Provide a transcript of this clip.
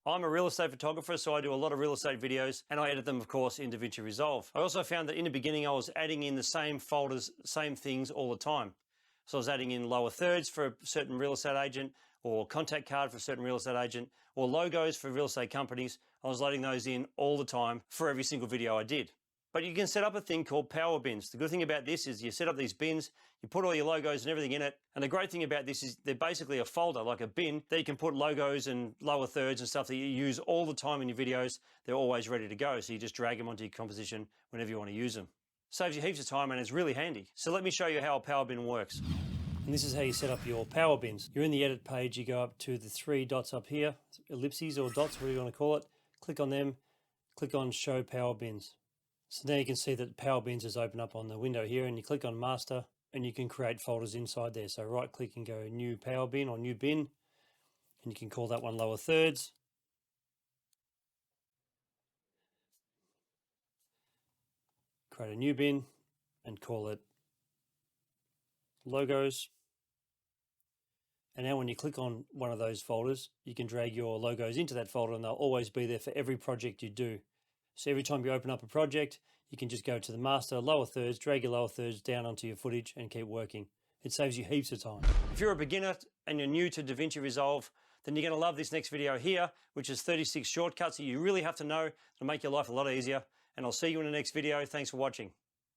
I'm a real estate photographer, so I do a lot of real estate videos and I edit them, of course, in Davinci Resolve. I also found that in the beginning, I was adding in the same folders, same things all the time. So I was adding in lower thirds for a certain real estate agent, or contact card for a certain real estate agent, or logos for real estate companies. I was loading those in all the time for every single video I did. But you can set up a thing called power bins. The good thing about this is you set up these bins, you put all your logos and everything in it. And the great thing about this is they're basically a folder, like a bin, that you can put logos and lower thirds and stuff that you use all the time in your videos. They're always ready to go. So you just drag them onto your composition whenever you want to use them. Saves you heaps of time and it's really handy. So let me show you how a power bin works. And this is how you set up your power bins. You're in the edit page, you go up to the three dots up here, ellipses or dots, whatever you want to call it. Click on them, click on show power bins. So now you can see that Power Bins is open up on the window here, and you click on Master and you can create folders inside there. So right click and go New Power Bin or New Bin, and you can call that one Lower Thirds. Create a new bin and call it Logos. And now when you click on one of those folders, you can drag your logos into that folder and they'll always be there for every project you do. So every time you open up a project, you can just go to the master, lower thirds, drag your lower thirds down onto your footage and keep working. It saves you heaps of time. If you're a beginner and you're new to Davinci Resolve, then you're going to love this next video here, which is 36 shortcuts that you really have to know to make your life a lot easier. And I'll see you in the next video. Thanks for watching.